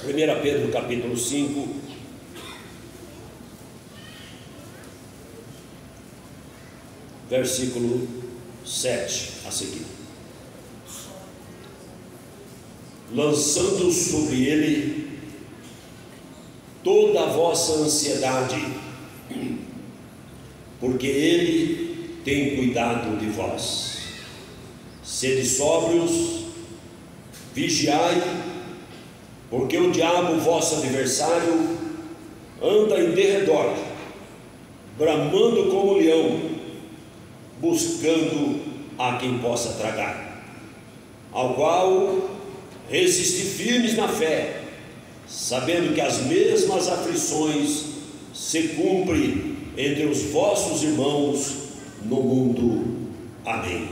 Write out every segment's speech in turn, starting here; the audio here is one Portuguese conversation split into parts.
1 Pedro capítulo 5, versículo 7 a seguir. Lançando sobre ele toda a vossa ansiedade, porque ele tem cuidado de vós. Sede sóbrios, vigiai, porque o diabo, vosso adversário, anda em derredor, bramando como leão, buscando a quem possa tragar, ao qual resisti firmes na fé, sabendo que as mesmas aflições se cumprem entre os vossos irmãos no mundo. Amém.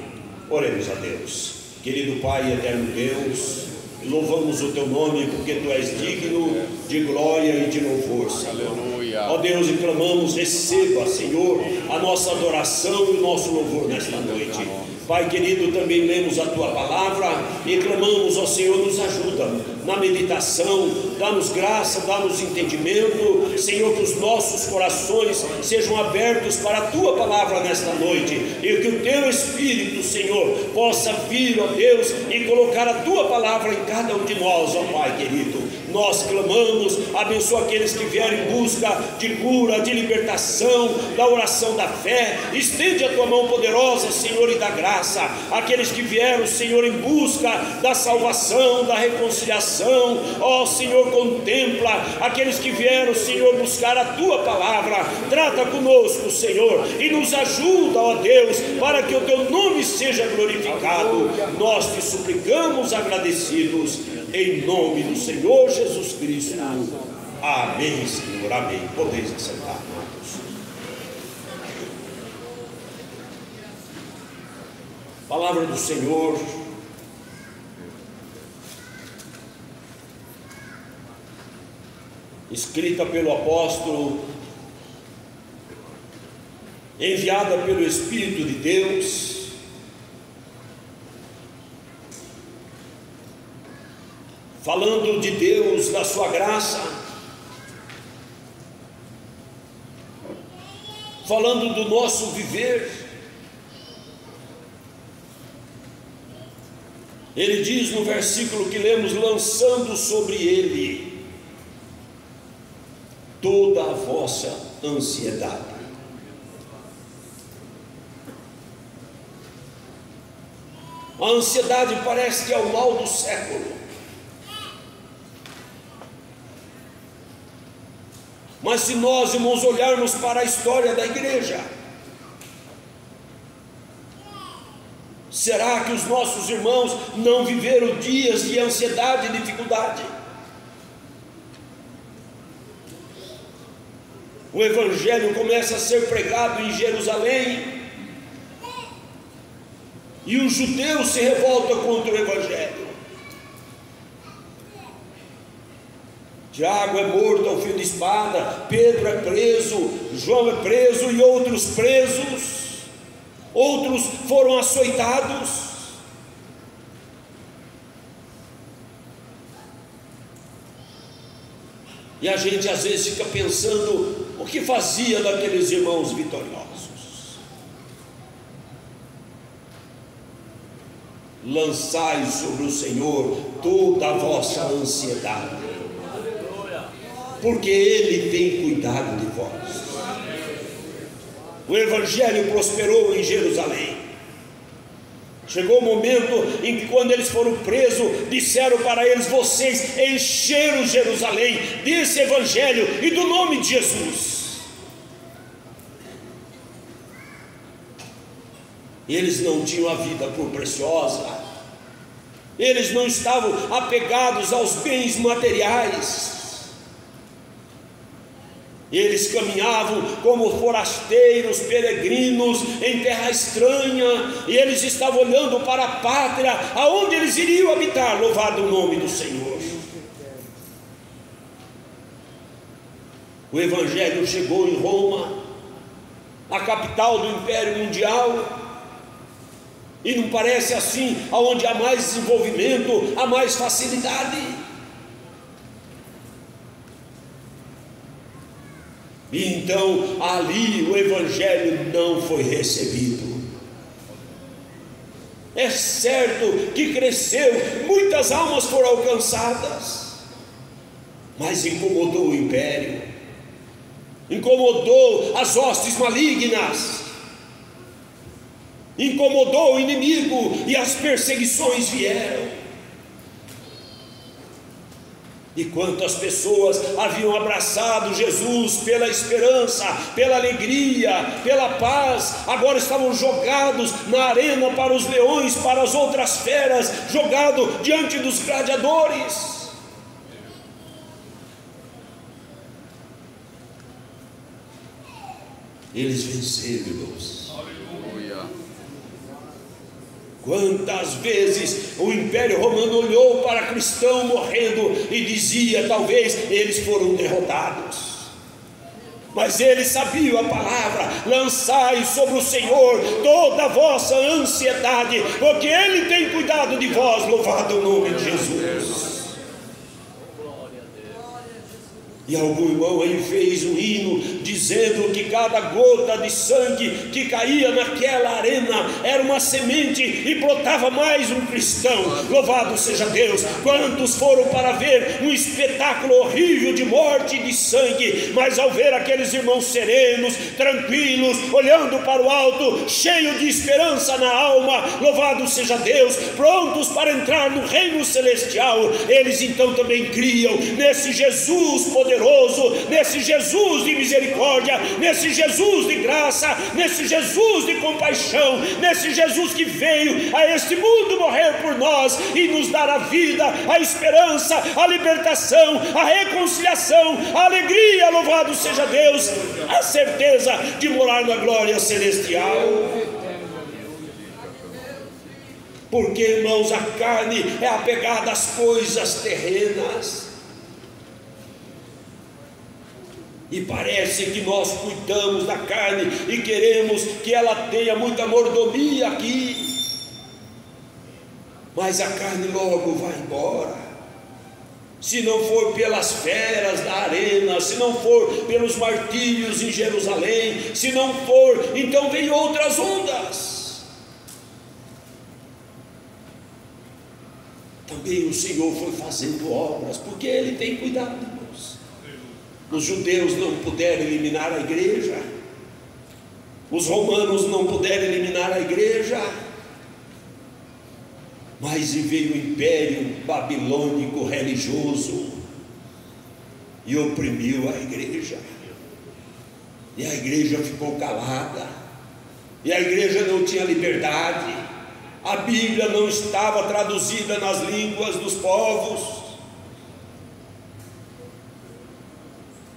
Oremos a Deus. Querido Pai, eterno Deus, louvamos o teu nome, porque tu és digno de glória e de louvor, Senhor. Aleluia. Ó Deus, e clamamos, receba, Senhor, a nossa adoração e o nosso louvor nesta noite. Pai querido, também lemos a tua palavra e clamamos ao Senhor, nos ajuda na meditação, dá-nos graça, dá-nos entendimento, Senhor, que os nossos corações sejam abertos para a tua palavra nesta noite, e que o teu Espírito, Senhor, possa vir, ó Deus, e colocar a tua palavra em cada um de nós, ó Pai querido. Nós clamamos, abençoa aqueles que vierem em busca de cura, de libertação, da oração da fé. Estende a tua mão poderosa, Senhor, e da graça. Aqueles que vieram, Senhor, em busca da salvação, da reconciliação, ó Senhor, contempla. Aqueles que vieram, Senhor, buscar a tua palavra, trata conosco, Senhor, e nos ajuda, ó Deus, para que o teu nome seja glorificado. Nós te suplicamos agradecidos, em nome do Senhor Jesus Cristo. Amém, Senhor, amém. Podeis assentar, amados. Palavra do Senhor, escrita pelo apóstolo, enviada pelo Espírito de Deus, falando de Deus, da sua graça, falando do nosso viver. Ele diz no versículo que lemos, lançando sobre ele toda a vossa ansiedade. A ansiedade parece que é o mal do século. Mas se nós, irmãos, olharmos para a história da igreja, será que os nossos irmãos não viveram dias de ansiedade e dificuldade? O evangelho começa a ser pregado em Jerusalém, e os judeus se revoltam contra o evangelho. Tiago é morto ao fio de espada, Pedro é preso, João é preso e outros presos, outros foram açoitados. E a gente às vezes fica pensando, o que fazia daqueles irmãos vitoriosos? Lançai sobre o Senhor toda a vossa ansiedade, porque Ele tem cuidado de vós. O evangelho prosperou em Jerusalém. Chegou o momento em que, quando eles foram presos, disseram para eles: vocês encheram Jerusalém desse evangelho e do nome de Jesus. Eles não tinham a vida por preciosa, eles não estavam apegados aos bens materiais. Eles caminhavam como forasteiros, peregrinos em terra estranha, e eles estavam olhando para a pátria aonde eles iriam habitar. Louvado o nome do Senhor. O evangelho chegou em Roma, a capital do Império Mundial, e não parece assim aonde há mais desenvolvimento, há mais facilidade. E então ali o evangelho não foi recebido. É certo que cresceu, muitas almas foram alcançadas, mas incomodou o império, incomodou as hostes malignas, incomodou o inimigo, e as perseguições vieram. E quantas pessoas haviam abraçado Jesus pela esperança, pela alegria, pela paz, agora estavam jogados na arena para os leões, para as outras feras, jogados diante dos gladiadores. Eles venceram, irmãos. Quantas vezes o Império Romano olhou para cristão morrendo e dizia: talvez eles foram derrotados. Mas eles sabiam a palavra: lançai sobre o Senhor toda a vossa ansiedade, porque Ele tem cuidado de vós. Louvado o nome de Jesus. E algum irmão aí fez um hino dizendo que cada gota de sangue que caía naquela arena era uma semente e brotava mais um cristão. Louvado seja Deus. Quantos foram para ver um espetáculo horrível de morte e de sangue, mas ao ver aqueles irmãos serenos, tranquilos, olhando para o alto, cheio de esperança na alma, louvado seja Deus, prontos para entrar no reino celestial, eles então também criam nesse Jesus poderoso, nesse Jesus de misericórdia, nesse Jesus de graça, nesse Jesus de compaixão, nesse Jesus que veio a este mundo morrer por nós e nos dar a vida, a esperança, a libertação, a reconciliação, a alegria, louvado seja Deus, a certeza de morar na glória celestial. Porque, irmãos, a carne é apegada às coisas terrenas. E parece que nós cuidamos da carne e queremos que ela tenha muita mordomia aqui, mas a carne logo vai embora. Se não for pelas feras da arena, se não for pelos martírios em Jerusalém, se não for, então vem outras ondas. Também o Senhor foi fazendo obras, porque Ele tem cuidado de nós. Os judeus não puderam eliminar a igreja, os romanos não puderam eliminar a igreja, mas veio o império babilônico religioso e oprimiu a igreja, e a igreja ficou calada, e a igreja não tinha liberdade, a Bíblia não estava traduzida nas línguas dos povos.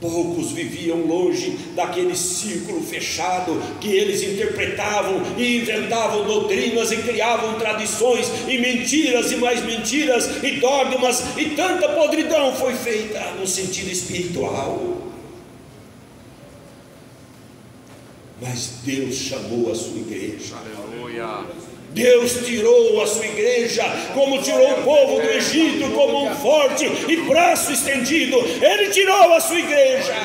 Poucos viviam longe daquele círculo fechado que eles interpretavam e inventavam doutrinas e criavam tradições e mentiras e mais mentiras e dogmas, e tanta podridão foi feita no sentido espiritual. Mas Deus chamou a sua igreja. Aleluia. Deus tirou a sua igreja, como tirou o povo do Egito, como um forte e braço estendido. Ele tirou a sua igreja.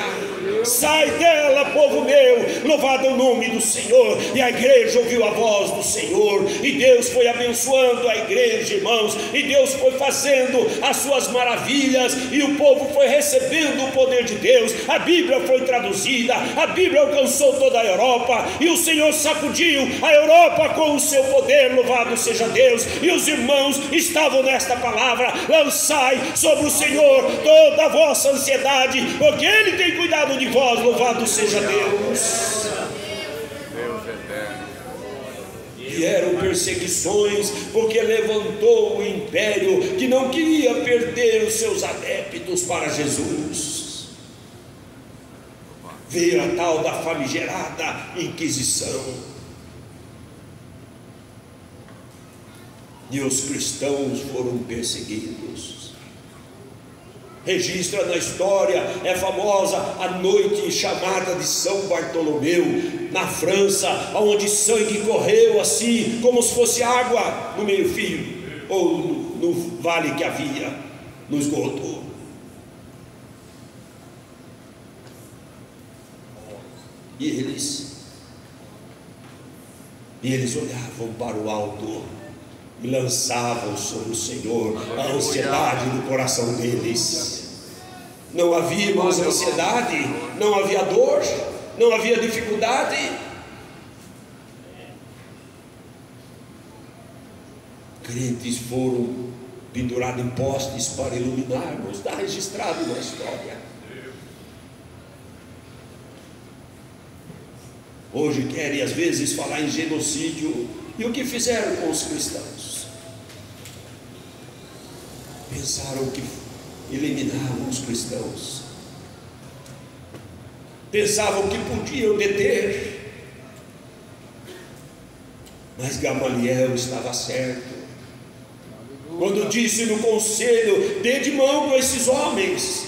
Sai dela, povo meu, louvado o nome do Senhor. E a igreja ouviu a voz do Senhor, e Deus foi abençoando a igreja, irmãos, e Deus foi fazendo as suas maravilhas, e o povo foi recebendo o poder de Deus. A Bíblia foi traduzida, a Bíblia alcançou toda a Europa, e o Senhor sacudiu a Europa com o seu poder, louvado seja Deus. E os irmãos estavam nesta palavra: lançai sobre o Senhor toda a vossa ansiedade, porque Ele tem cuidado de vós, louvado seja Deus. Vieram perseguições, porque levantou o império que não queria perder os seus adeptos para Jesus. Veio a tal da famigerada Inquisição, e os cristãos foram perseguidos. Registra na história, é famosa a noite chamada de São Bartolomeu, na França, onde sangue correu assim, como se fosse água no meio-fio, ou no vale que havia, no esgoto. E eles olhavam para o alto e lançavam sobre o Senhor a ansiedade do coração deles. Não havia, irmãos, ansiedade, não havia dor, não havia dificuldade. Crentes foram pendurados em postes para iluminar-nos, está registrado na história. Hoje querem às vezes falar em genocídio. E o que fizeram com os cristãos? Pensaram que eliminaram os cristãos, pensavam que podiam deter, mas Gamaliel estava certo quando disse no conselho: dê de mão para esses homens,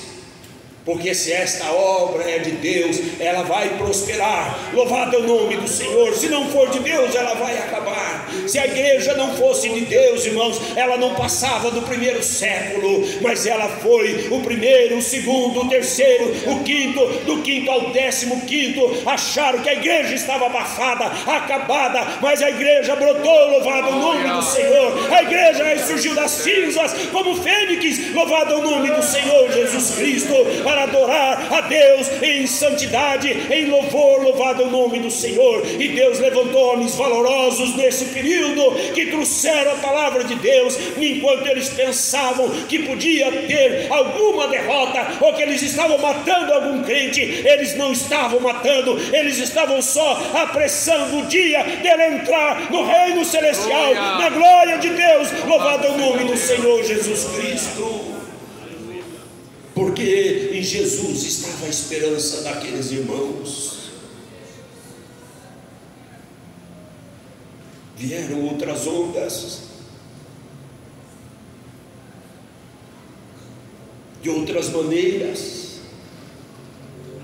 porque se esta obra é de Deus, ela vai prosperar. Louvado é o nome do Senhor. Se não for de Deus, ela vai acabar. Se a igreja não fosse de Deus, irmãos, ela não passava do primeiro século, mas ela foi o primeiro, o segundo, o terceiro, o quinto, do quinto ao 15º. Acharam que a igreja estava abafada, acabada, mas a igreja brotou. Louvado é o nome do Senhor. A igreja ressurgiu das cinzas como fênix. Louvado é o nome do Senhor Jesus Cristo, para adorar a Deus em santidade, em louvor. Louvado é o nome do Senhor. E Deus levantou homens valorosos nesse período, que trouxeram a palavra de Deus, enquanto eles pensavam que podia ter alguma derrota, ou que eles estavam matando algum crente. Eles não estavam matando, eles estavam só apressando o dia dele entrar no reino celestial, na glória de Deus. Louvado é o nome do Senhor Jesus Cristo, porque em Jesus estava a esperança daqueles irmãos. Vieram outras ondas, de outras maneiras,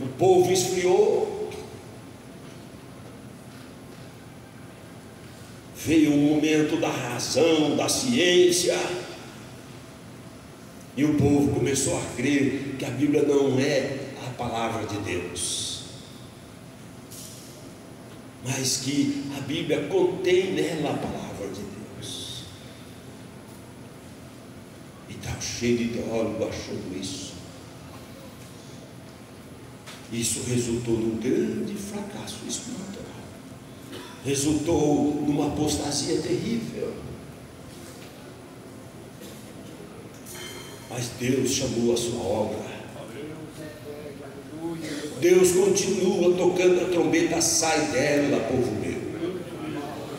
o povo esfriou. Veio um momento da razão, da ciência, e o povo começou a crer que a Bíblia não é a palavra de Deus, mas que a Bíblia contém nela a palavra de Deus. E está cheio de teólogo achando isso. Isso resultou num grande fracasso espiritual, resultou numa apostasia terrível. Mas Deus chamou a sua obra. Deus continua tocando a trombeta: sai dela, povo meu.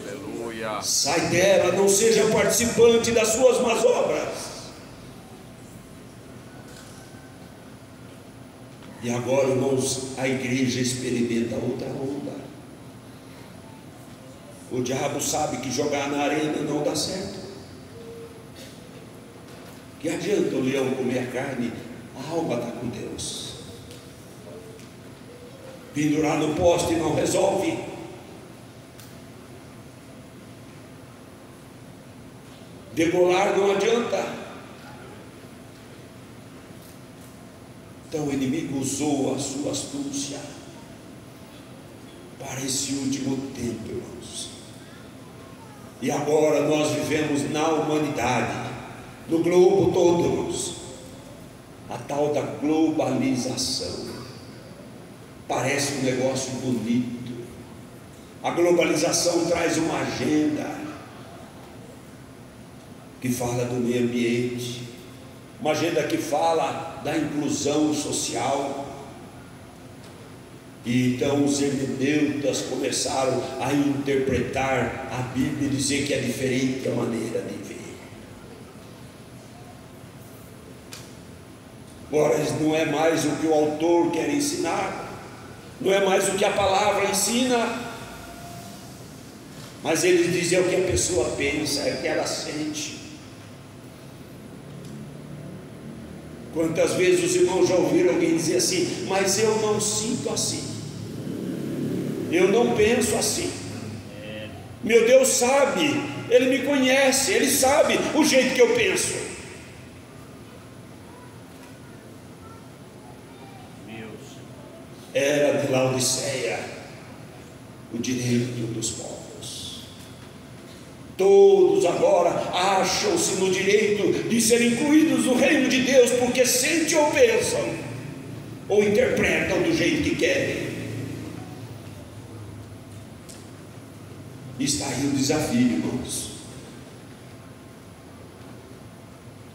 Aleluia. Sai dela, não seja participante das suas más obras. E agora, irmãos, a igreja experimenta outra onda. O diabo sabe que jogar na arena não dá certo. Que adianta o leão comer carne? A alma está com Deus. Pendurar no poste não resolve. Degolar não adianta. Então o inimigo usou a sua astúcia para esse último tempo, irmãos. E agora nós vivemos na humanidade, no globo todo, irmãos, a tal da globalização. Parece um negócio bonito. A globalização traz uma agenda que fala do meio ambiente, uma agenda que fala da inclusão social. E então os hermeneutas começaram a interpretar a Bíblia e dizer que é diferente a maneira de ver. Agora não é mais o que o autor quer ensinar, não é mais o que a palavra ensina, mas eles dizem o que a pessoa pensa, é o que ela sente. Quantas vezes os irmãos já ouviram alguém dizer assim: mas eu não sinto assim, eu não penso assim. Meu Deus sabe, Ele me conhece, Ele sabe o jeito que eu penso. Era de Laodiceia, o direito dos povos. Todos agora acham-se no direito de ser incluídos no reino de Deus, porque sentem ou pensam, ou interpretam do jeito que querem. Está aí o desafio, irmãos.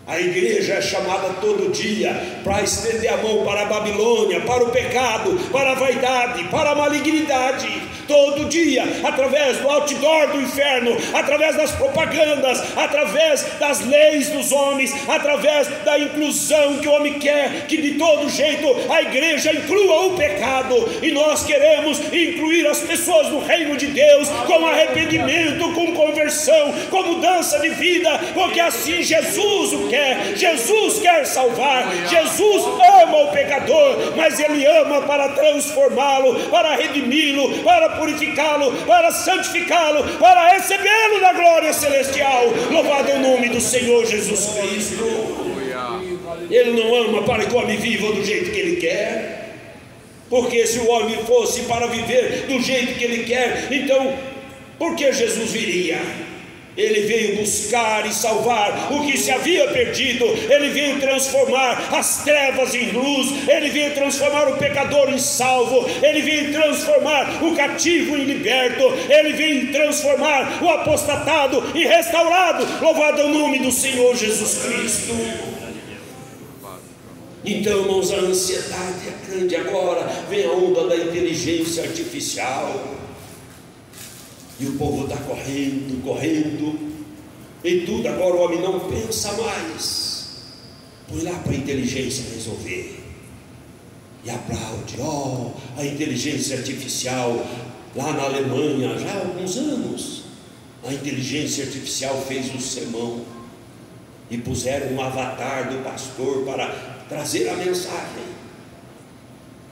A igreja é chamada todo dia para estender a mão para a Babilônia, para o pecado, para a vaidade, para a malignidade. Todo dia, através do outdoor do inferno, através das propagandas, através das leis dos homens, através da inclusão que o homem quer, que de todo jeito a igreja inclua o pecado, e nós queremos incluir as pessoas no reino de Deus, com arrependimento, com conversão, com mudança de vida, porque assim Jesus o quer. Jesus quer salvar, Jesus ama o pecador, mas Ele ama para transformá-lo, para redimi-lo, para purificá-lo, para santificá-lo, para recebê-lo na glória celestial. Louvado é o nome do Senhor Jesus Cristo. Ele não ama para que o homem viva do jeito que ele quer, porque se o homem fosse para viver do jeito que ele quer, então por que Jesus viria? Ele veio buscar e salvar o que se havia perdido. Ele veio transformar as trevas em luz. Ele veio transformar o pecador em salvo. Ele veio transformar o cativo em liberto. Ele veio transformar o apostatado em restaurado. Louvado é o nome do Senhor Jesus Cristo. Então, irmãos, a ansiedade é grande agora. Vem a onda da inteligência artificial, e o povo está correndo, e tudo. Agora o homem não pensa mais, põe lá para a inteligência resolver, e aplaude. A inteligência artificial, lá na Alemanha, já há alguns anos, a inteligência artificial fez um sermão, e puseram um avatar do pastor para trazer a mensagem.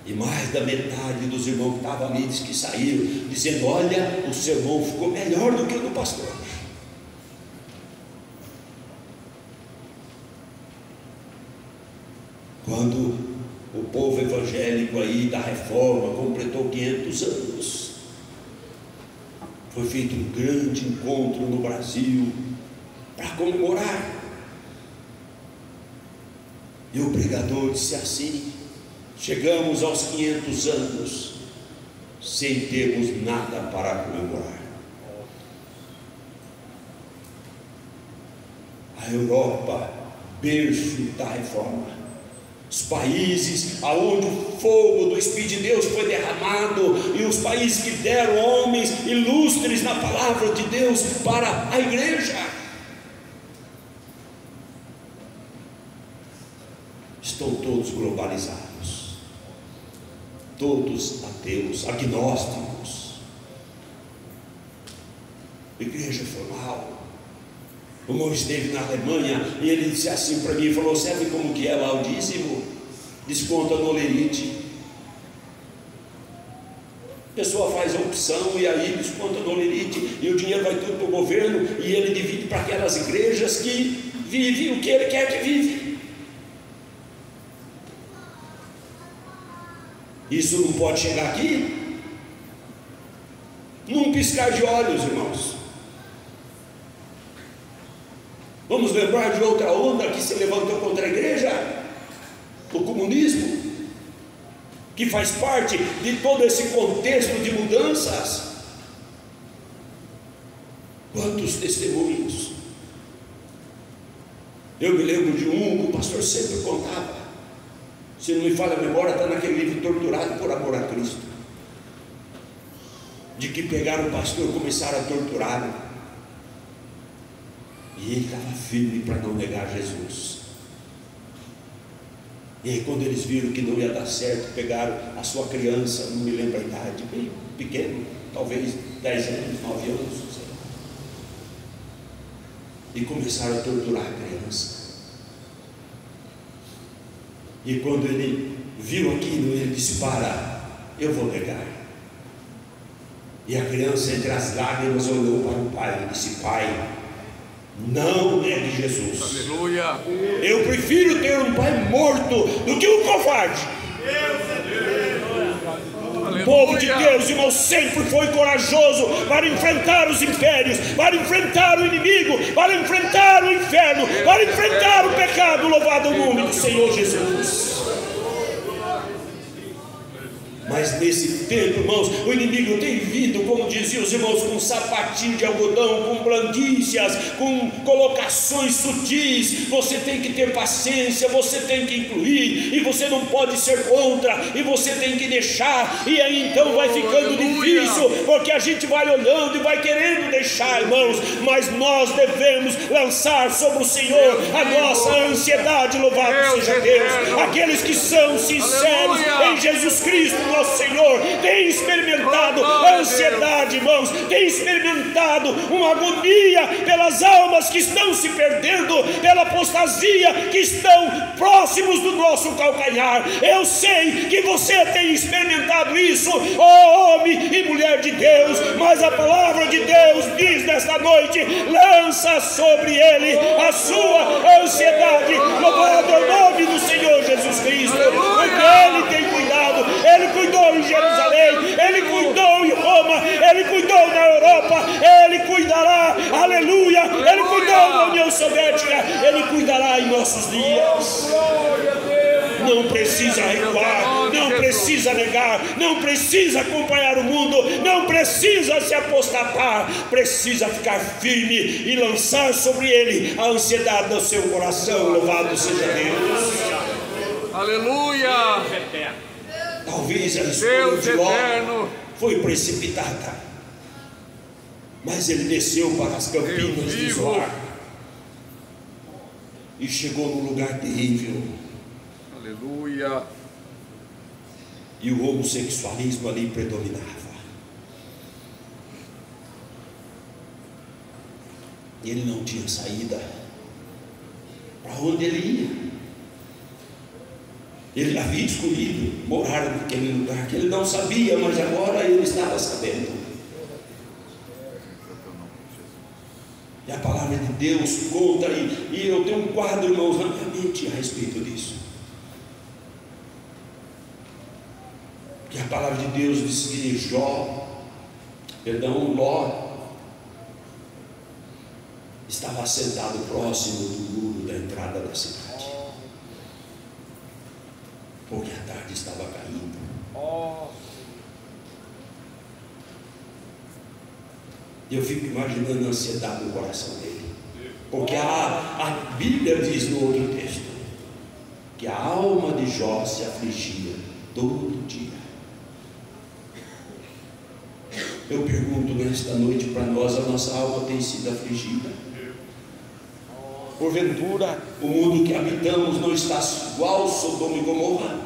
E mais da metade dos irmãos que estavam ali diz que saíram dizendo: olha, o sermão ficou melhor do que o do pastor. Quando o povo evangélico aí da reforma completou 500 anos, foi feito um grande encontro no Brasil para comemorar. E o pregador disse assim: chegamos aos 500 anos sem termos nada para comemorar. A Europa, berço da reforma, os países aonde o fogo do Espírito de Deus foi derramado, e os países que deram homens ilustres na palavra de Deus para a igreja, estão todos globalizados, todos ateus, agnósticos, igreja formal. O irmão esteve na Alemanha e ele disse assim para mim, falou: sabe como que é lá o dízimo? Desconta no olerite. A pessoa faz a opção e aí desconta no olerite, e o dinheiro vai tudo para o governo, e ele divide para aquelas igrejas que vivem o que ele quer que vive. Isso não pode chegar aqui num piscar de olhos, irmãos. Vamos lembrar de outra onda que se levantou contra a igreja, o comunismo, que faz parte de todo esse contexto de mudanças. Quantos testemunhos! Eu me lembro de um que o pastor sempre contava, se não me falha a memória, está naquele livro Torturado por Amor a Cristo, de que pegaram o pastor e começaram a torturá-lo, e ele estava firme para não negar Jesus. E aí, quando eles viram que não ia dar certo, pegaram a sua criança, não me lembro a idade, bem pequeno, talvez 10 anos, 9 anos, não sei, e começaram a torturar a criança. E quando ele viu aquilo, ele disse: para, eu vou negar. E a criança, entre as lágrimas, olhou para o pai e disse: pai, não negue Jesus. Aleluia. Eu prefiro ter um pai morto do que um covarde. O povo de Deus, irmão, sempre foi corajoso para enfrentar os impérios, para enfrentar o inimigo, para enfrentar o inferno, para enfrentar o pecado. Louvado o nome do Senhor Jesus. Mas nesse tempo, irmãos, o inimigo tem vindo, como diziam os irmãos, com sapatinho de algodão, com blandícias, com colocações sutis. Você tem que ter paciência, você tem que incluir, e você não pode ser contra, e você tem que deixar, e aí então vai ficando difícil, porque a gente vai olhando e vai querendo deixar, irmãos, mas nós devemos lançar sobre o Senhor a nossa ansiedade. Louvado seja Deus. Aqueles que são sinceros em Jesus Cristo, nosso Senhor, tem experimentado a ansiedade, irmãos, tem experimentado uma agonia pelas almas que estão se perdendo, pela apostasia, que estão próximos do nosso calcanhar. Eu sei que você tem experimentado isso, ó homem e mulher de Deus, mas a palavra de Deus diz nesta noite: lança sobre ele a sua ansiedade. Louvado é o nome do Senhor Jesus Cristo, porque ele tem cuidado. Ele cuidou em Jerusalém, ele cuidou em Roma, ele cuidou na Europa, ele cuidará, aleluia, ele cuidou na União Soviética, ele cuidará em nossos dias. Não precisa recuar, não precisa negar, não precisa acompanhar o mundo, não precisa se apostatar, precisa ficar firme e lançar sobre ele a ansiedade do seu coração. Louvado seja Deus. Aleluia. Talvez a escolha de Ló foi precipitada, mas ele desceu para as campinas de Zoar e chegou num lugar terrível. Aleluia. E o homossexualismo ali predominava. Ele não tinha saída. Para onde ele ia? Ele havia escolhido morar naquele lugar que ele não sabia, mas agora ele estava sabendo. E a palavra de Deus conta, e eu tenho um quadro, irmãos, na minha mente a respeito disso. Que a palavra de Deus diz que Ló estava sentado próximo do muro da entrada da cidade, porque a tarde estava caindo. Eu fico imaginando a ansiedade no coração dele, porque a Bíblia diz no outro texto que a alma de Jó se afligia todo dia. Eu pergunto nesta noite para nós: a nossa alma tem sido afligida? Porventura o mundo que habitamos não está igual Sodoma e Gomorra?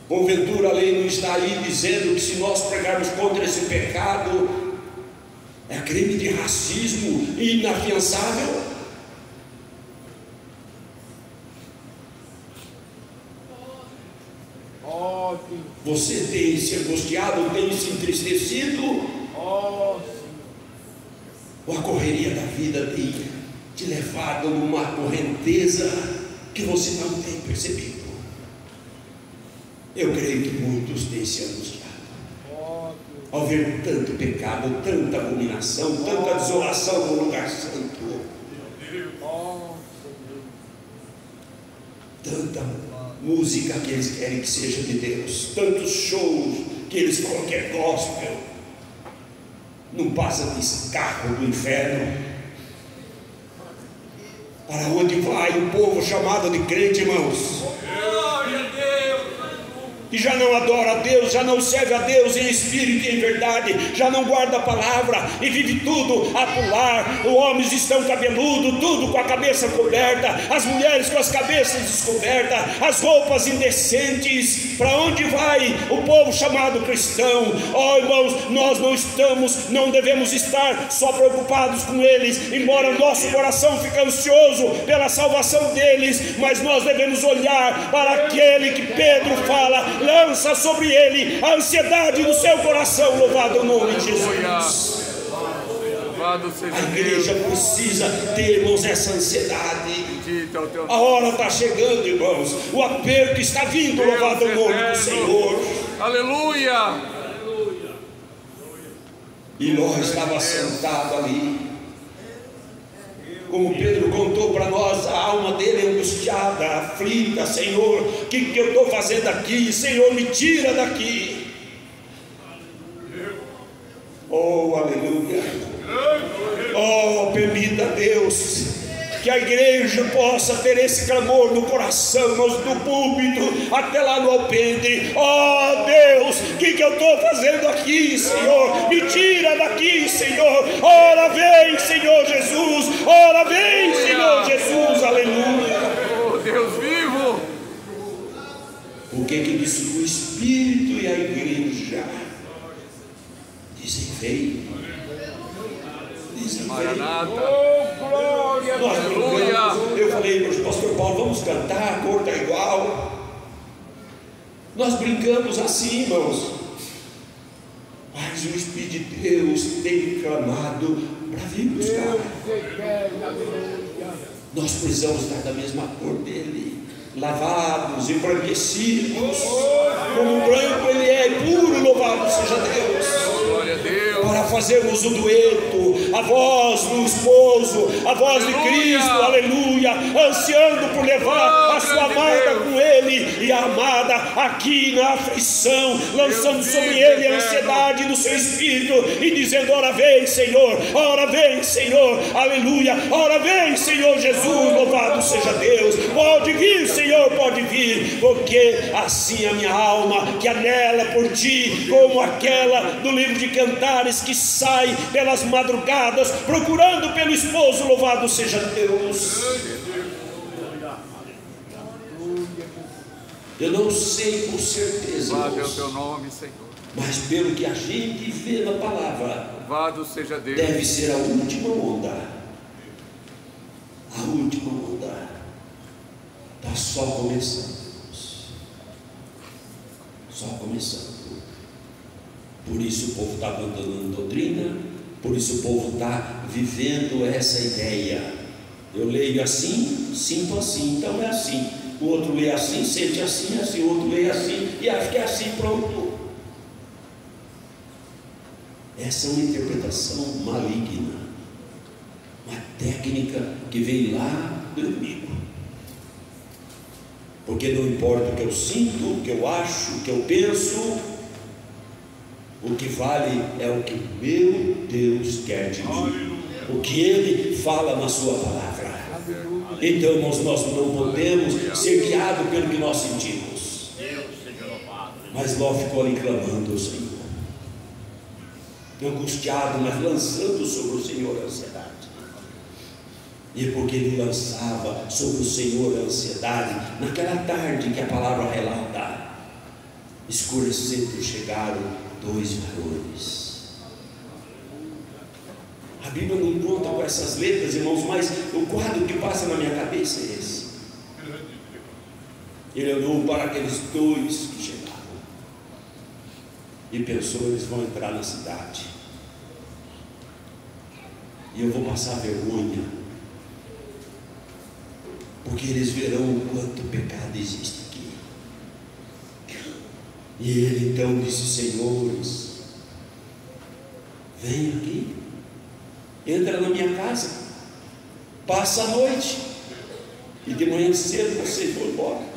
Porventura a lei não está aí dizendo que se nós pregarmos contra esse pecado é crime de racismo e inafiançável? Você tem se angustiado, tem se entristecido? Ou a correria da vida tem te levado numa correnteza que você não tem percebido? Eu creio que muitos têm se angustiado ao ver tanto pecado, tanta abominação, tanta desolação no lugar santo, tanta música que eles querem que seja de Deus, tantos shows que eles falam que é gospel. Não passa desse carro do inferno. Para onde vai o povo chamado de crente, irmãos? Que já não adora a Deus, já não serve a Deus em espírito e em verdade, já não guarda a palavra e vive tudo a pular. Os homens estão cabeludos, tudo com a cabeça coberta, as mulheres com as cabeças descobertas, as roupas indecentes. Para onde vai o povo chamado cristão? Irmãos, nós não devemos estar só preocupados com eles, embora nosso coração fique ansioso pela salvação deles, mas nós devemos olhar para aquele que Pedro fala: lança sobre ele a ansiedade do seu coração. Louvado o nome de Jesus. Louvado seja A igreja Deus. precisa ter, irmãos, essa ansiedade. Bendito é o teu A hora está chegando, irmãos. O aperto está vindo, Deus louvado o nome do eterno. Senhor. Aleluia. E Ló estava sentado ali. Como Pedro contou para nós, a alma dele angustiada, aflita. Senhor, o que eu estou fazendo aqui? Senhor, me tira daqui. Oh, aleluia. Oh, permita, Deus, que a igreja possa ter esse clamor no coração, do púlpito até lá no alpendre. Oh Deus, o que eu estou fazendo aqui, Senhor? Me tira daqui, Senhor. Ora vem, Senhor Jesus. Ora vem, Senhor Jesus. Aleluia. Oh, Deus vivo. O que diz o Espírito e a igreja? Dizem vem. Maranata. Eu falei para o pastor Paulo, vamos cantar, a cor está igual. Nós brincamos assim, irmãos. Mas o Espírito de Deus tem clamado para vir buscar. Nós precisamos estar da mesma cor dele, lavados, embranquecidos, como o branco ele é, puro, louvado seja Deus. Glória a Deus. Para fazermos o dueto, a voz do esposo, a voz de Cristo, aleluia, ansiando por levar a sua amada com ele, e a amada aqui na aflição, lançando sobre ele a ansiedade do seu espírito, e dizendo: ora vem, Senhor, aleluia, ora vem, Senhor Jesus, louvado seja Deus. Pode vir, Senhor, pode vir, porque assim a minha alma que anela por ti, como aquela do livro de Cantares que sai pelas madrugadas procurando pelo esposo, louvado seja Deus. Eu não sei com certeza, Louvado é o teu nome, Senhor. mas pelo que a gente vê na palavra, Louvado seja Deus. deve ser a última onda. A última onda está só começando. Só começando. Por isso o povo está abandonando doutrina, por isso o povo está vivendo essa ideia. Eu leio assim, sinto assim, então é assim. O outro lê assim, sente assim, assim. O outro lê assim e acha que é assim, pronto. Essa é uma interpretação maligna, uma técnica que vem lá do inimigo. Porque não importa o que eu sinto, o que eu acho, o que eu penso, o que vale é o que meu Deus quer de mim, o que Ele fala na sua palavra. Então, irmãos, nós não podemos ser guiados pelo que nós sentimos. Mas Ló ficou ali clamando ao Senhor, angustiado, mas lançando sobre o Senhor a ansiedade. E porque ele lançava sobre o Senhor a ansiedade, naquela tarde que a palavra relata, escurecendo chegaram 2 varões. A Bíblia não conta com essas letras, irmãos, mas o quadro que passa na minha cabeça é esse. Ele olhou para aqueles 2 que chegaram e pensou: eles vão entrar na cidade e eu vou passar vergonha, porque eles verão o quanto pecado existe aqui. E ele então disse: senhores, venham aqui, entra na minha casa, passa a noite, e de manhã cedo vocês vão embora.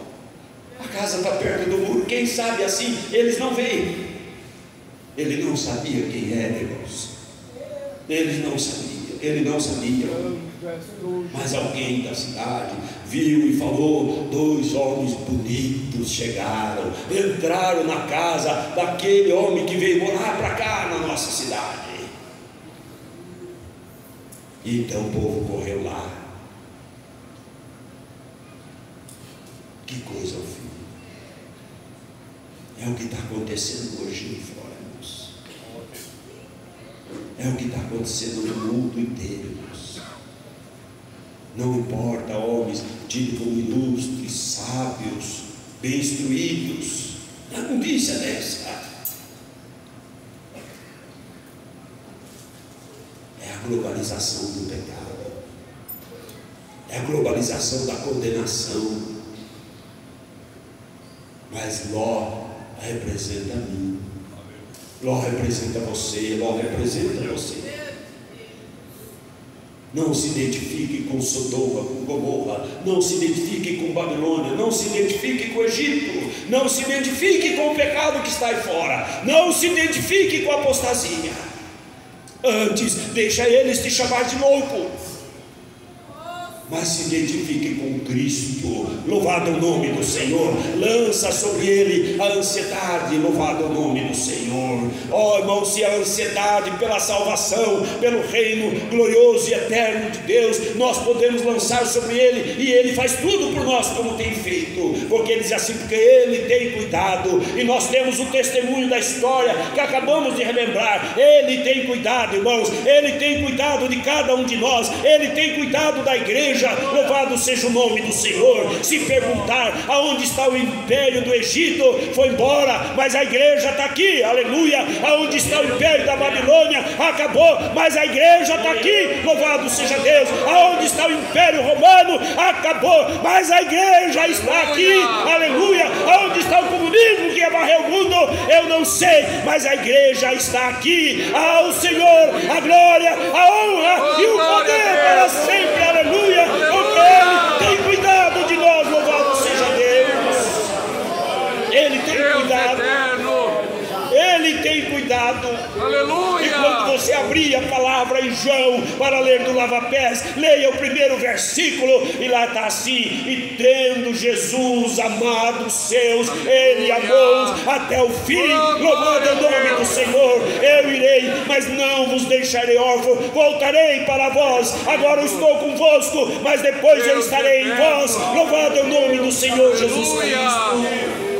A casa está perto do muro, quem sabe assim eles não veem. Ele não sabia quem era, irmãos. Ele não sabia. Mas alguém da cidade viu e falou: 2 homens bonitos chegaram, entraram na casa daquele homem que veio morar para cá na nossa cidade. E então o povo correu lá. Que coisa horrível. É o que está acontecendo hoje em fora, irmãos. É o que está acontecendo no mundo inteiro, irmãos. Não importa, homens tidos como ilustres, sábios, bem instruídos, a notícia dessa é a globalização. globalização do pecado, é a globalização da condenação. Mas Ló representa a mim, Ló representa você, Ló representa você. Não se identifique com Sodoma, com Gomorra, não se identifique com Babilônia, não se identifique com o Egito, não se identifique com o pecado que está aí fora, não se identifique com a apostasia. Antes, deixa eles te chamar de louco, mas se identifique com Cristo. Louvado é o nome do Senhor. Lança sobre ele a ansiedade. Louvado é o nome do Senhor. Oh, irmão, se a ansiedade pela salvação, pelo reino glorioso e eterno de Deus, nós podemos lançar sobre ele, e ele faz tudo por nós como tem feito, porque ele diz assim, porque ele tem cuidado. E nós temos o testemunho da história que acabamos de relembrar. Ele tem cuidado, irmãos, ele tem cuidado de cada um de nós, ele tem cuidado da igreja. Louvado seja o nome do Senhor. Se perguntar aonde está o império do Egito, foi embora, mas a igreja está aqui, aleluia. Aonde está o império da Babilônia, acabou, mas a igreja está aqui, louvado seja Deus. Aonde está o império romano, acabou, mas a igreja está aqui, aleluia. Aonde está o comunismo que ia varrer o mundo, eu não sei, mas a igreja está aqui. Ao Senhor a glória, a honra e o poder para sempre, aleluia. Porque Ele tem cuidado de nós, louvado seja Deus. Ele tem cuidado. Ele tem cuidado. Aleluia. E quando você abrir a palavra em João para ler do lava-pés, leia o primeiro versículo, e lá está assim: e tendo Jesus amado os seus, ele amou-os até o fim. Louvado é o nome do Senhor. Eu irei, mas não vos deixarei órfão, voltarei para vós. Agora eu estou convosco, mas depois eu estarei em vós. Louvado é o nome do Senhor Jesus Cristo.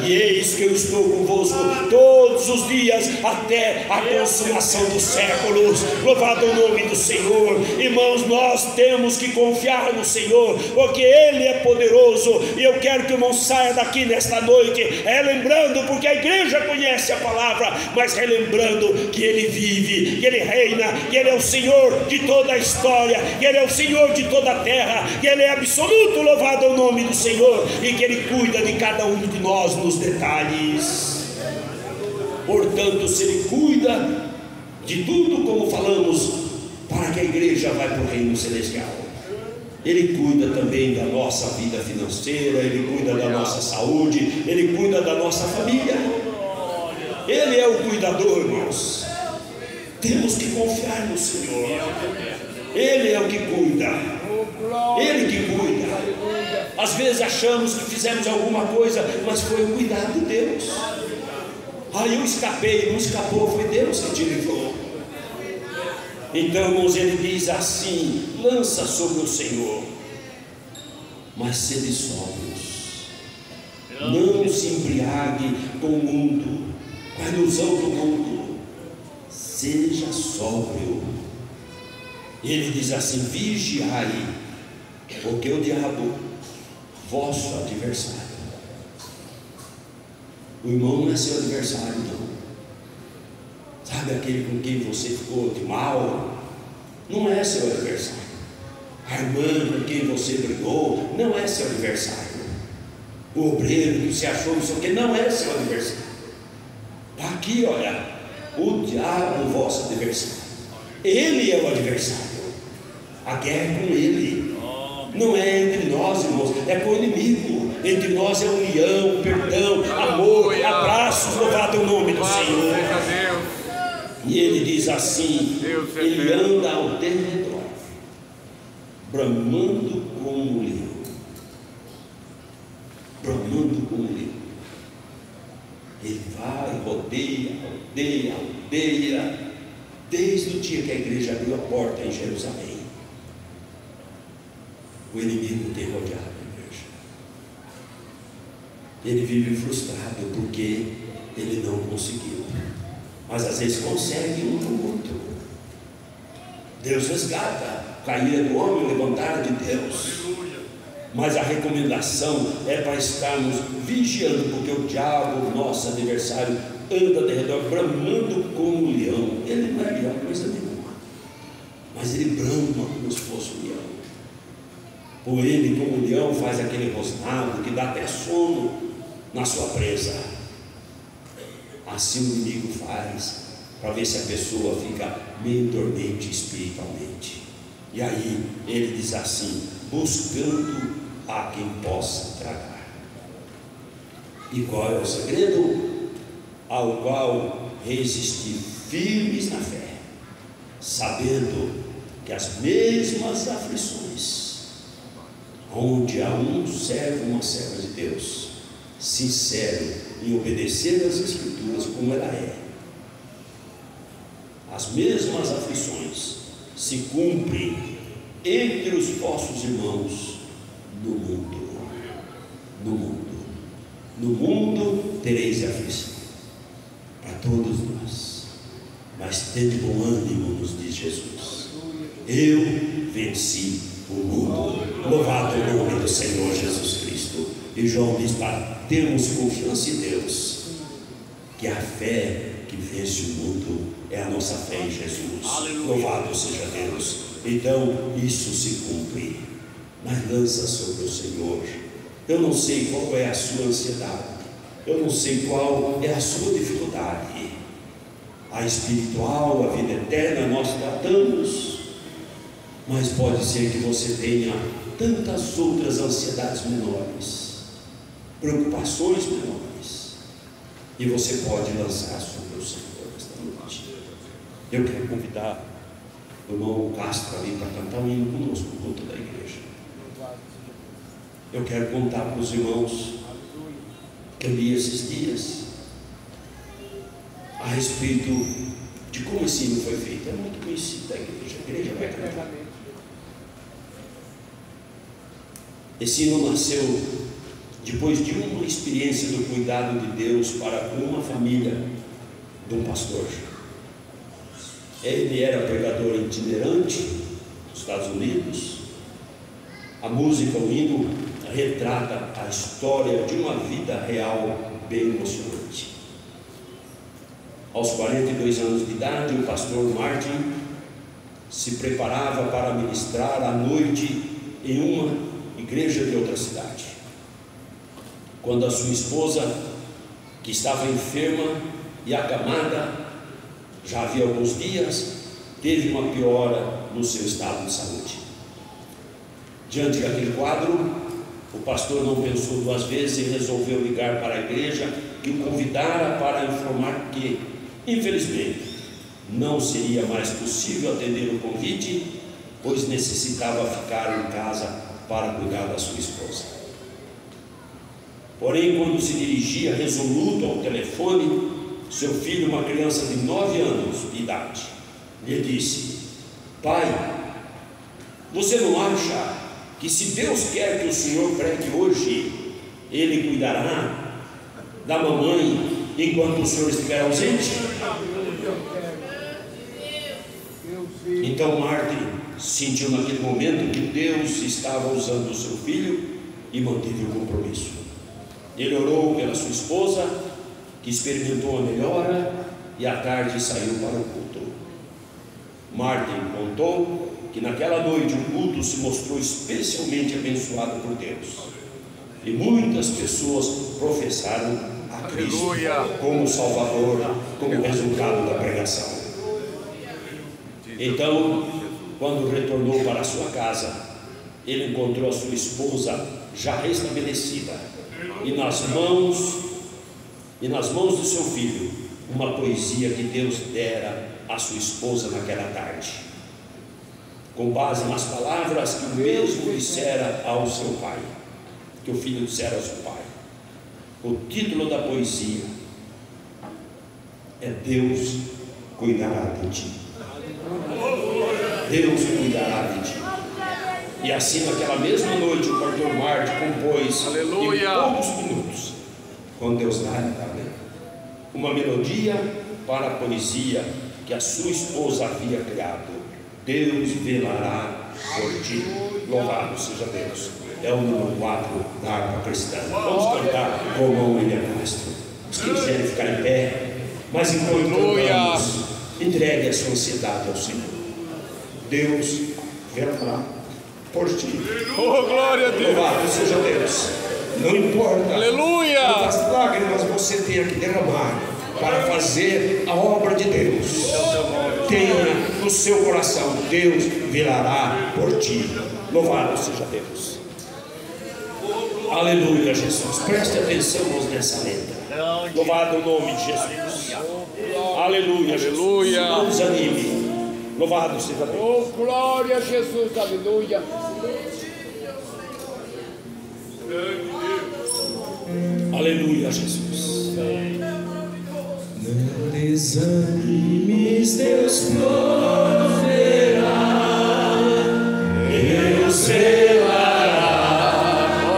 E eis que eu estou convosco todos os dias até a consumação dos séculos. Louvado é o nome do Senhor. Irmãos, nós temos que confiar no Senhor, porque Ele é poderoso. E eu quero que o irmão saia daqui nesta noite relembrando, porque a igreja conhece a palavra, mas relembrando que Ele vive, que Ele reina, que Ele é o Senhor de toda a história, que Ele é o Senhor de toda a terra, que Ele é absoluto. Louvado é o nome do Senhor. E que Ele cuida de cada um de nós nos detalhes. Portanto, se Ele cuida de tudo, como falamos, para que a igreja vá para o reino celestial, Ele cuida também da nossa vida financeira, Ele cuida da nossa saúde, Ele cuida da nossa família. Ele é o cuidador, irmãos. Temos que confiar no Senhor. Ele é o que cuida, Ele que cuida. Às vezes achamos que fizemos alguma coisa, mas foi o cuidado de Deus. Aí eu escapei, não escapou, foi Deus que te livrou. Então, irmãos, ele diz assim: lança sobre o Senhor, mas sede sóbrios, não se embriague com o mundo, com a ilusão do mundo, seja sóbrio. Ele diz assim: vigiai, porque o diabo, vosso adversário. O irmão não é seu adversário, não. Sabe aquele com quem você ficou de mal? Não é seu adversário. A irmã com quem você brigou não é seu adversário. O obreiro que você achou não sei o que não é seu adversário. Está aqui, olha, o diabo, vosso adversário. Ele é o adversário. A guerra é com ele. Não é entre nós, irmãos, é com o inimigo. Entre nós é união, perdão, amor, abraços. Louvado é o nome do Senhor. E ele diz assim: ele anda ao derredor, bramando como um leão. Bramando como um leão. Ele vai, rodeia, aldeia, aldeia, desde o dia que a igreja abriu a porta em Jerusalém. O inimigo tem rodeado a igreja. Ele vive frustrado porque ele não conseguiu, mas às vezes consegue um no outro. Deus resgata, cair do homem, levantar de Deus. Mas a recomendação é para estarmos vigiando, porque o diabo, nosso adversário, anda ao redor, bramando como um leão. Ele não é leão, coisa nenhuma. mas ele brama como se fosse um leão. Por ele, como o leão, faz aquele rosnado que dá até sono na sua presa. Assim o inimigo faz, para ver se a pessoa fica meio dormente espiritualmente. E aí ele diz assim: buscando a quem possa tragar. E qual é o segredo? Ao qual resistir firmes na fé, sabendo que as mesmas aflições, onde há um servo, uma serva de Deus, sincero em obedecer às Escrituras como ela é, as mesmas aflições se cumprem entre os vossos irmãos no mundo. No mundo. No mundo tereis aflição, para todos nós, mas tende bom ânimo, nos diz Jesus. Eu venci o mundo. Louvado o nome do Senhor Jesus Cristo. E João diz para termos confiança em Deus, que a fé que vence o mundo é a nossa fé em Jesus. Aleluia. Louvado seja Deus. Então isso se cumpre, mas lança sobre o Senhor. Eu não sei qual é a sua ansiedade, eu não sei qual é a sua dificuldade. A espiritual, a vida eterna nós tratamos, mas pode ser que você tenha tantas outras ansiedades menores, preocupações menores, e você pode lançar sobre o Senhor esta noite. Eu quero convidar o irmão Castro ali para cantar um hino conosco no culto da igreja. Eu quero contar para os irmãos que eu li esses dias a respeito de como esse hino foi feito. É muito conhecido da igreja. A igreja vai cantar. Esse hino nasceu depois de uma experiência do cuidado de Deus para uma família de um pastor. Ele era pregador itinerante nos Estados Unidos. A música, o hino, retrata a história de uma vida real bem emocionante. Aos 42 anos de idade, o pastor Martin se preparava para ministrar à noite em uma igreja de outra cidade, quando a sua esposa, que estava enferma e acamada já havia alguns dias, teve uma piora no seu estado de saúde. Diante daquele quadro, o pastor não pensou duas vezes e resolveu ligar para a igreja e o convidara para informar que, infelizmente, não seria mais possível atender o convite, pois necessitava ficar em casa para cuidar da sua esposa. Porém, quando se dirigia resoluto ao telefone, seu filho, uma criança de 9 anos de idade, lhe disse: pai, você não acha que se Deus quer que o senhor pregue hoje, ele cuidará da mamãe enquanto o senhor estiver ausente? Então Martin sentiu naquele momento que Deus estava usando o seu filho e manteve o compromisso. Ele orou pela sua esposa, que experimentou a melhora, e à tarde saiu para o culto. Martin contou que naquela noite o culto se mostrou especialmente abençoado por Deus, e muitas pessoas professaram a Cristo como Salvador, como resultado da pregação. Então, quando retornou para a sua casa, ele encontrou a sua esposa já restabelecida, e nas mãos de seu filho, uma poesia que Deus dera à sua esposa naquela tarde, com base nas palavras que o mesmo dissera ao seu pai, que o filho dissera ao seu pai. O título da poesia é Deus cuidará de ti. Deus cuidará de ti. E assim, naquela mesma noite, o pastor Martin compôs, aleluia, em poucos minutos, com Deus dá uma melodia para a poesia que a sua esposa havia criado. Deus velará por ti. Louvado seja Deus. É o número 4 da harpa cristã. Vamos cantar com o irmão William Castro. Os que quiserem ficar em pé, mas enquanto cantamos, entregue a sua ansiedade ao Senhor. Deus velará por ti. Oh, glória a Deus. Louvado seja Deus. Não importa Aleluia. quantas lágrimas você tenha que derramar para fazer a obra de Deus, tenha no seu coração: Deus velará por ti. Louvado seja Deus. Aleluia, Jesus. Preste atenção, irmãos, nessa letra. Louvado o nome de Jesus. Aleluia, Jesus. Não desanime. Louvado seja Deus. Oh, glória a Jesus, aleluia. Aleluia, Jesus. Não desanimes, Deus proverá, Deus velará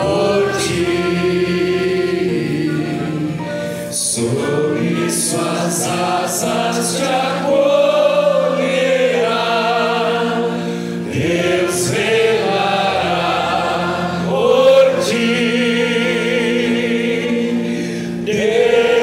por ti, sob suas asas te acolherá, Deus velará por ti. Deus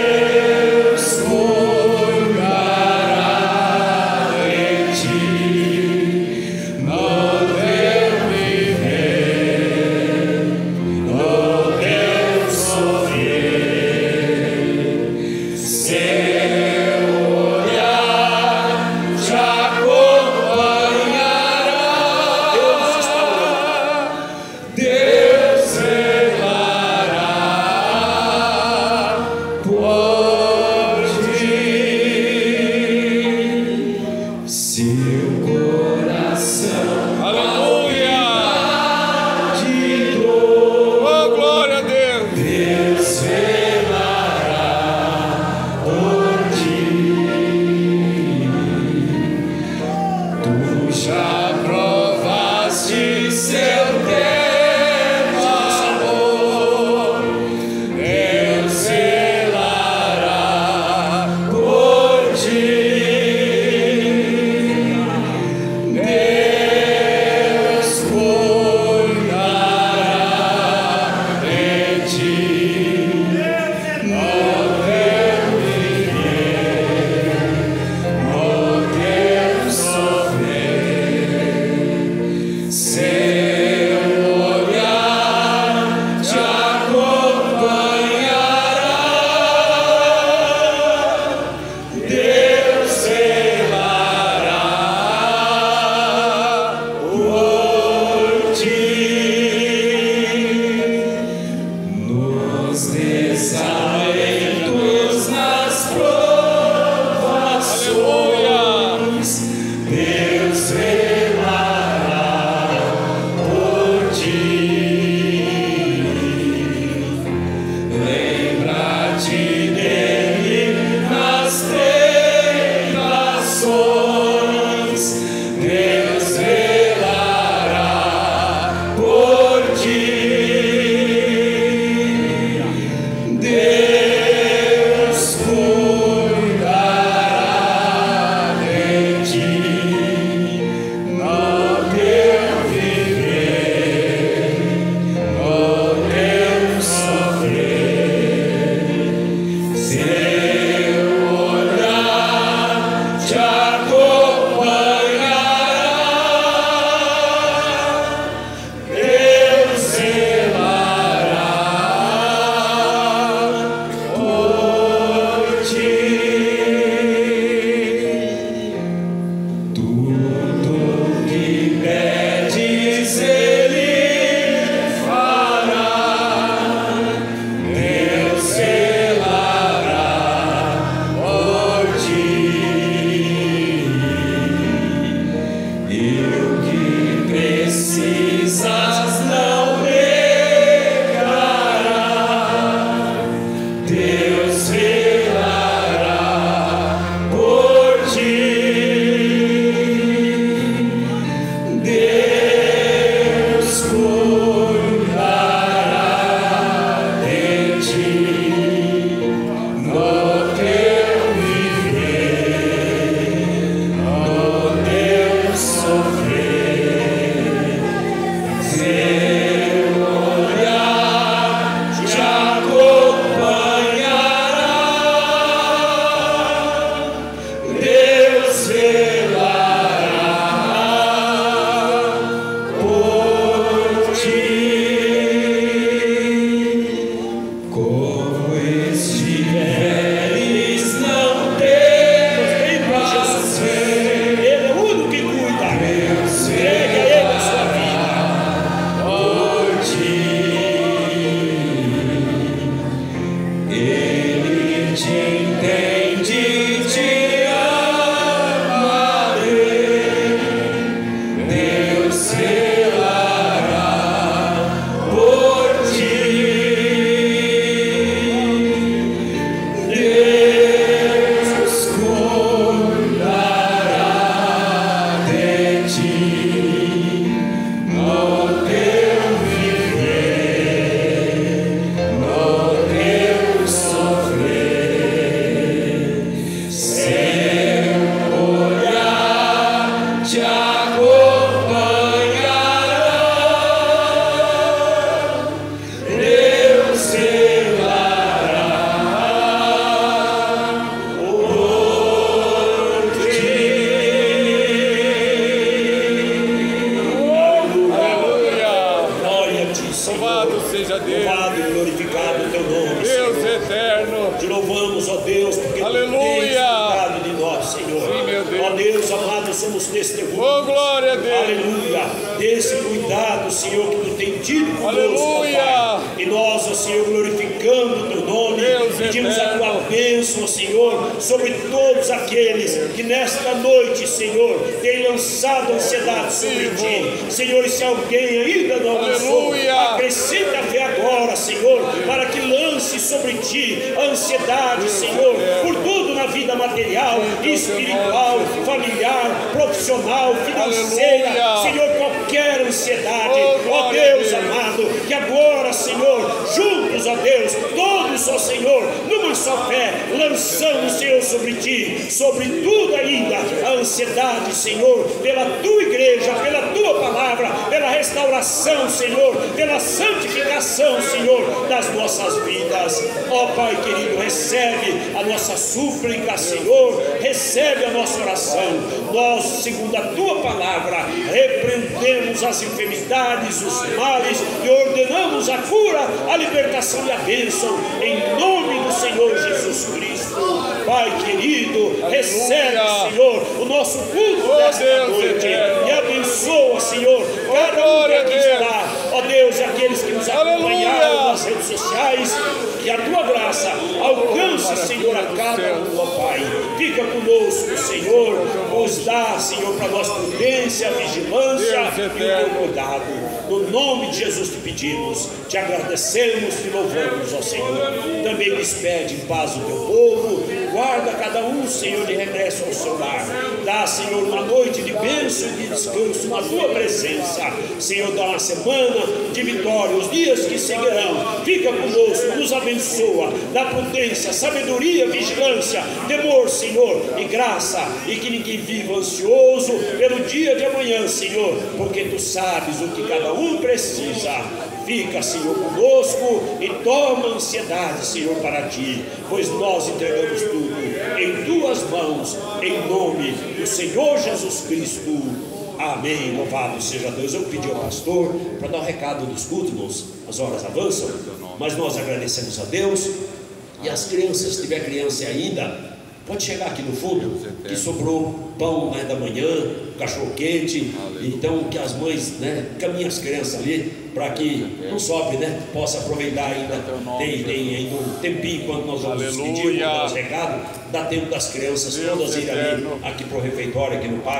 e glorificado o teu nome, Deus Senhor. eterno. Te louvamos, ó Deus, porque Aleluia. tu tens cuidado de nós, Senhor. Sim, meu Deus. Ó Deus amado, somos testemunhas. Oh, glória a Deus. Aleluia. Desse cuidado, Senhor, que tu tem tido conosco, ó Aleluia. Pai. E nós, ó Senhor, glorificando o teu nome, Deus pedimos a eterno. tua bênção, Senhor, sobre todos aqueles que nesta noite, Senhor, têm lançado ansiedade sobre ti. Senhor, e se alguém ainda não lançou, Aleluia. acrescenta a fé agora, Senhor, para que lance sobre ti a ansiedade, Senhor, por tudo na vida material, espiritual, familiar, profissional, financeira. Aleluia. Senhor, qualquer ansiedade, Oh, ó glória a Deus Deus. amado, que agora, Senhor, juntos, ó Deus, todos, ó Senhor, numa só fé, lançamos, Senhor, sobre ti, sobre tudo ainda, a ansiedade, Senhor, pela tua igreja, pela tua palavra, pela restauração, Senhor, pela santificação, Senhor, das nossas vidas. Ó Pai querido, recebe a nossa súplica, Senhor, recebe a nossa oração. Nós, segundo a tua palavra, repreendemos as enfermidades, os males e ordenamos a cura, a libertação e a bênção em nome do Senhor Jesus Cristo. Pai querido, recebe, Senhor, o nosso culto desta Deus noite eterno. e abençoa, Senhor, cada um glória a que Deus. está, ó Deus, aqueles que nos acompanharam Aleluia. nas redes sociais, que a tua graça alcance, Senhor, a cada um, ó Pai. Fica conosco, Senhor, nos dá, Senhor, para nós prudência, vigilância Deus e o eterno. teu cuidado. No nome de Jesus te pedimos, te agradecemos, te louvamos, ó Senhor. Também despede em paz o teu povo, guarda cada um, Senhor, de regresso ao seu lar. Dá, Senhor, uma noite de bênção e de descanso na tua presença. Senhor, dá uma semana de vitória, os dias que seguirão. Fica conosco, nos abençoa, dá prudência, sabedoria, vigilância, temor, Senhor, e graça, e que ninguém viva ansioso pelo dia de amanhã, Senhor, porque tu sabes o que cada um precisa. Fica, Senhor, conosco e toma a ansiedade, Senhor, para ti, pois nós entregamos tudo em tuas mãos, em nome do Senhor Jesus Cristo. Amém. Louvado seja Deus. Eu pedi ao pastor para dar o recado dos cultos, irmãos. As horas avançam, mas nós agradecemos a Deus. E as crianças, se tiver criança ainda, pode chegar aqui no fundo, que sobrou pão, né, da manhã, cachorro quente. Então que as mães, né, caminhem as crianças ali, para que não sobe, né, possa aproveitar ainda. Tem ainda um tempinho enquanto nós vamos despedir, vamos dar os recados. Dá tempo das crianças todas irem ali aqui para o refeitório, aqui no parque.